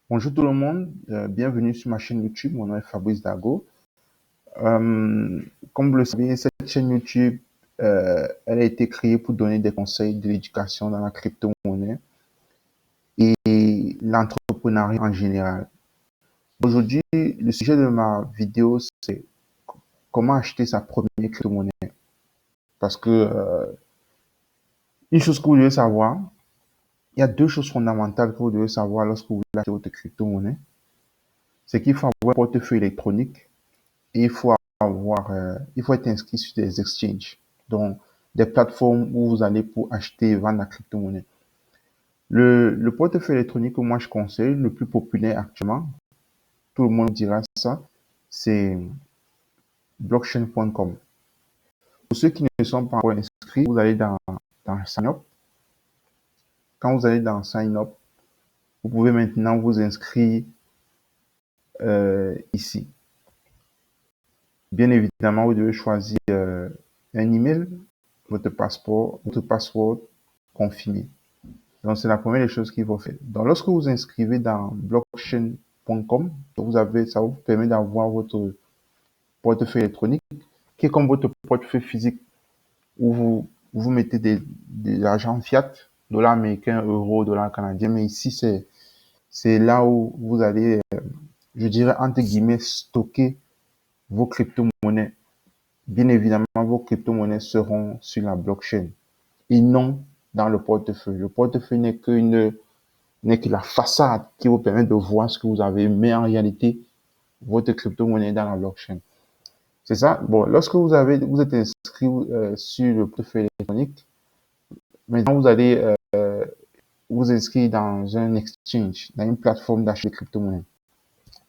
Bonjour tout le monde, bienvenue sur ma chaîne YouTube. Mon nom est Fabrice Dago. Comme vous le savez, cette chaîne YouTube, elle a été créée pour donner des conseils de l'éducation dans la crypto-monnaie et l'entrepreneuriat en général. Aujourd'hui, le sujet de ma vidéo, c'est comment acheter sa première crypto-monnaie. Parce que une chose que vous devez savoir, il y a deux choses fondamentales que vous devez savoir lorsque vous voulez acheter votre crypto-monnaie. C'est qu'il faut avoir un portefeuille électronique et il faut être inscrit sur des exchanges, donc des plateformes où vous allez pour acheter et vendre la crypto-monnaie. Le portefeuille électronique que moi je conseille, le plus populaire actuellement, tout le monde dira ça, c'est blockchain.com. Pour ceux qui ne sont pas encore inscrits, vous allez dans Sign Up. Quand vous allez dans Sign Up, vous pouvez maintenant vous inscrire ici. Bien évidemment, vous devez choisir un email, votre password confirmé. Donc, c'est la première des choses qu'il faut faire. Donc, lorsque vous inscrivez dans blockchain.com, ça vous permet d'avoir votre portefeuille électronique qui est comme votre portefeuille physique où vous mettez de l'argent fiat, dollars américains, euros, dollars canadiens. Mais ici, c'est là où vous allez, je dirais, entre guillemets, stocker vos crypto-monnaies. Bien évidemment, vos crypto-monnaies seront sur la blockchain et non dans le portefeuille. Le portefeuille n'est que la façade qui vous permet de voir ce que vous avez, mais en réalité, votre crypto-monnaie est dans la blockchain. C'est ça. Bon, lorsque vous êtes inscrit sur le portefeuille électronique, maintenant vous allez vous inscrire dans un exchange, dans une plateforme d'achat de crypto-monnaie.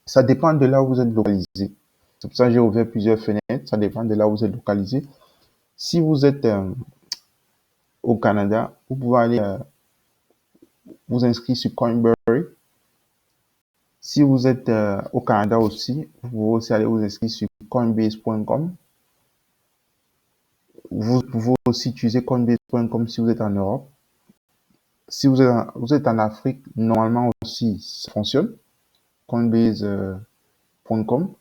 Ça dépend de là où vous êtes localisé. C'est pour ça que j'ai ouvert plusieurs fenêtres. Ça dépend de là où vous êtes localisé. Si vous êtes au Canada, vous pouvez aller vous inscrire sur Coinberry. Si vous êtes au Canada aussi, vous pouvez aussi aller vous inscrire sur coinbase.com. Vous pouvez aussi utiliser coinbase.com si vous êtes en Europe. Si vous êtes en Afrique, normalement aussi, ça fonctionne. Coinbase.com.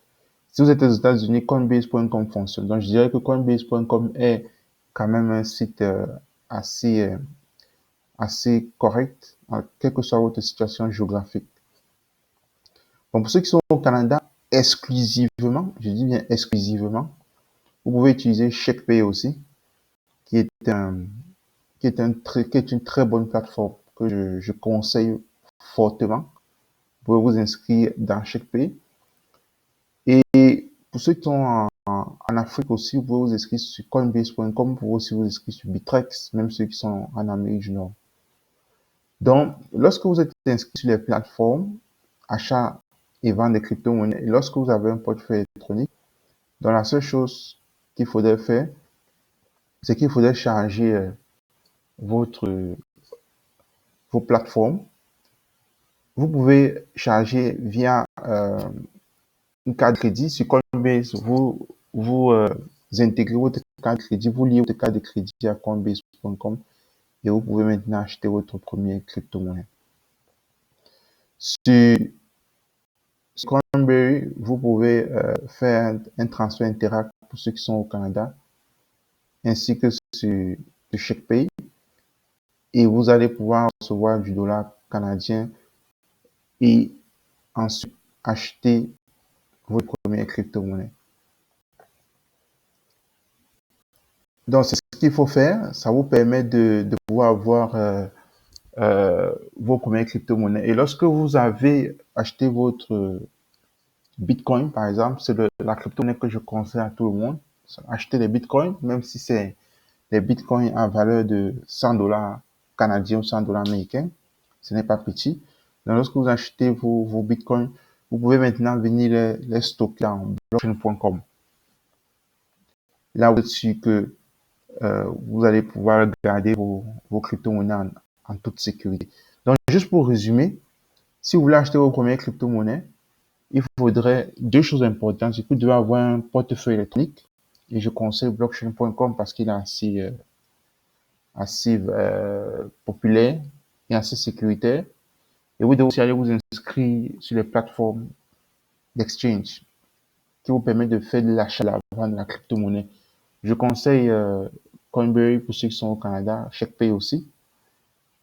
Si vous êtes aux États-Unis, coinbase.com fonctionne. Donc, je dirais que coinbase.com est quand même un site assez correct, quelle que soit votre situation géographique. Donc, pour ceux qui sont au Canada, exclusivement, je dis bien exclusivement, vous pouvez utiliser ShakePay aussi, qui est une très bonne plateforme que je conseille fortement. Vous pouvez vous inscrire dans ShakePay. Et pour ceux qui sont en Afrique aussi, vous pouvez vous inscrire sur coinbase.com, vous pouvez aussi vous inscrire sur Bittrex, même ceux qui sont en Amérique du Nord. Donc, lorsque vous êtes inscrit sur les plateformes, achat et vente des crypto-monnaies, et lorsque vous avez un portefeuille électronique, donc la seule chose qu'il faudrait faire, c'est qu'il faudrait charger vos plateformes. Vous pouvez charger via une carte de crédit. Sur Coinbase, vous intégrez votre carte de crédit, vous liez votre carte de crédit à coinbase.com et vous pouvez maintenant acheter votre première crypto-monnaie. Sur Coinbase, vous pouvez faire un transfert Interac pour ceux qui sont au Canada, ainsi que sur ShakePay, et vous allez pouvoir recevoir du dollar canadien et ensuite acheter votre première crypto-monnaie. Donc, c'est ce qu'il faut faire. Ça vous permet de pouvoir avoir vos premières crypto-monnaies. Et lorsque vous avez acheté votre Bitcoin, par exemple, c'est la crypto-monnaie que je conseille à tout le monde. Acheter des Bitcoins, même si c'est des Bitcoins à valeur de 100 dollars canadiens ou 100 dollars américains, ce n'est pas petit. Donc, lorsque vous achetez vos Bitcoins, vous pouvez maintenant venir les stocker en blockchain.com. Là, vous êtes sûr que vous allez pouvoir garder vos crypto-monnaies en toute sécurité. Donc, juste pour résumer, si vous voulez acheter vos premières crypto-monnaies, il faudrait deux choses importantes. C'est que vous devez avoir un portefeuille électronique. Et je conseille blockchain.com parce qu'il est assez populaire et assez sécuritaire. Et vous devez aussi aller vous inscrire sur les plateformes d'exchange qui vous permettent de faire de l'achat et de la vente de la crypto-monnaie. Je conseille Coinbase pour ceux qui sont au Canada, ShakePay aussi.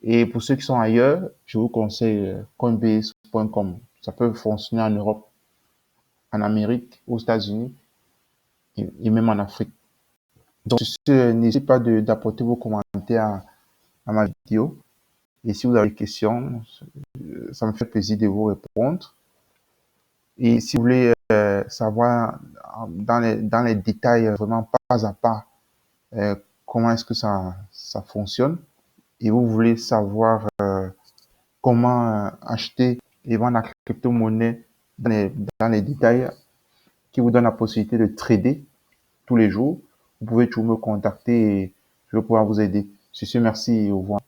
Et pour ceux qui sont ailleurs, je vous conseille Coinbase.com. Ça peut fonctionner en Europe, en Amérique, aux États-Unis et même en Afrique. Donc, n'hésitez pas d'apporter vos commentaires à ma vidéo. Et si vous avez des questions, ça me fait plaisir de vous répondre. Et si vous voulez savoir dans les détails, vraiment pas à pas, comment est-ce que ça fonctionne, et vous voulez savoir comment acheter et vendre la crypto-monnaie dans les détails qui vous donnent la possibilité de trader tous les jours, vous pouvez toujours me contacter et je vais pouvoir vous aider. Sur ce, merci et au revoir.